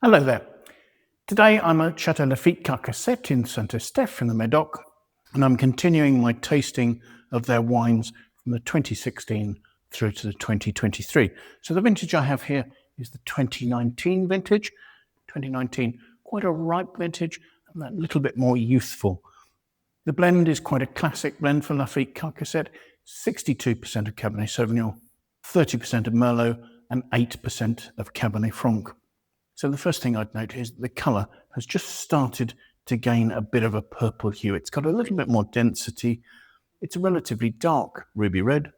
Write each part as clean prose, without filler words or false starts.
Hello there. Today I'm at Chateau Laffitte Carcasset in St Estephe in the Médoc, and I'm continuing my tasting of their wines from the 2016 through to the 2023. So the vintage I have here is the 2019 vintage. 2019, quite a ripe vintage and that little bit more youthful. The blend is quite a classic blend for Laffitte Carcasset, 62% of Cabernet Sauvignon, 30% of Merlot and 8% of Cabernet Franc. So the first thing I'd note is the colour has just started to gain a bit of a purple hue. It's got a little bit more density. It's a relatively dark ruby red.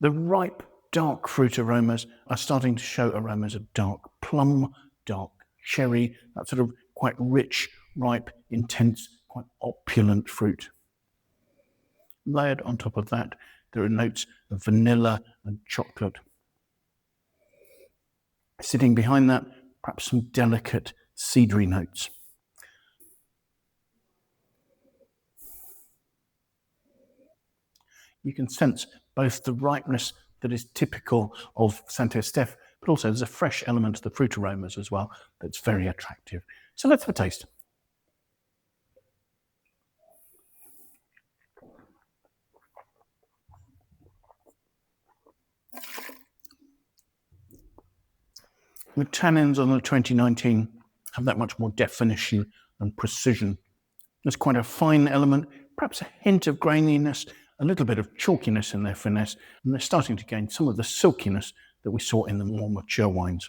The ripe, dark fruit aromas are starting to show aromas of dark plum, dark cherry, that sort of quite rich, ripe, intense, quite opulent fruit. Layered on top of that, there are notes of vanilla and chocolate. Sitting behind that, perhaps some delicate cedary notes. You can sense both the ripeness that is typical of St Estephe, but also there's a fresh element of the fruit aromas as well that's very attractive. So let's have a taste. The tannins on the 2019 have that much more definition and precision. There's quite a fine element, perhaps a hint of graininess, a little bit of chalkiness in their finesse, and they're starting to gain some of the silkiness that we saw in the more mature wines.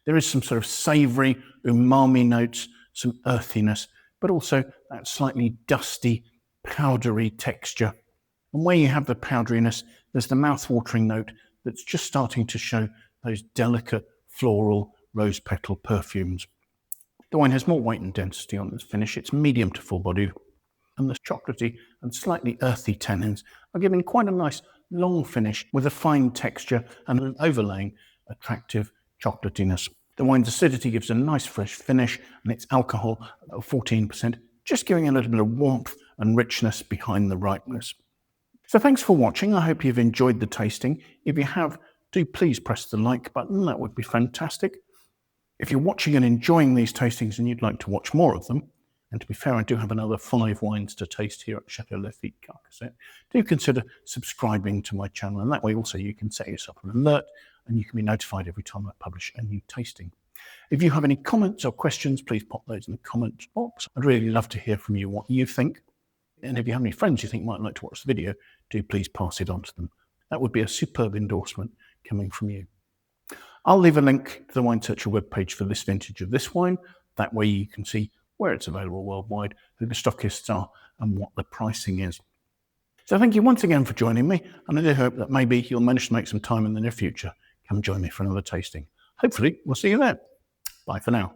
There is some sort of savoury, umami notes, some earthiness, but also that slightly dusty, powdery texture. And where you have the powderiness, there's the mouth-watering note that's just starting to show those delicate, floral rose petal perfumes. The wine has more weight and density on its finish. It's medium to full bodied, and the chocolatey and slightly earthy tannins are giving quite a nice long finish with a fine texture and an overlaying attractive chocolatiness. The wine's acidity gives a nice fresh finish, and its alcohol at 14%, just giving a little bit of warmth and richness behind the ripeness. So thanks for watching. I hope you've enjoyed the tasting. If you have, do please press the like button. That would be fantastic. If you're watching and enjoying these tastings and you'd like to watch more of them, and to be fair, I do have another 5 wines to taste here at Chateau Laffitte Carcasset, do consider subscribing to my channel, and that way also you can set yourself an alert and you can be notified every time I publish a new tasting. If you have any comments or questions, please pop those in the comments box. I'd really love to hear from you what you think. And if you have any friends you think might like to watch the video, do please pass it on to them. That would be a superb endorsement coming from you. I'll leave a link to the winesearcher webpage for this vintage of this wine. That way you can see where it's available worldwide, who the stockists are, and what the pricing is. So thank you once again for joining me, and I do hope that maybe you'll manage to make some time in the near future. Come join me for another tasting. Hopefully, we'll see you there. Bye for now.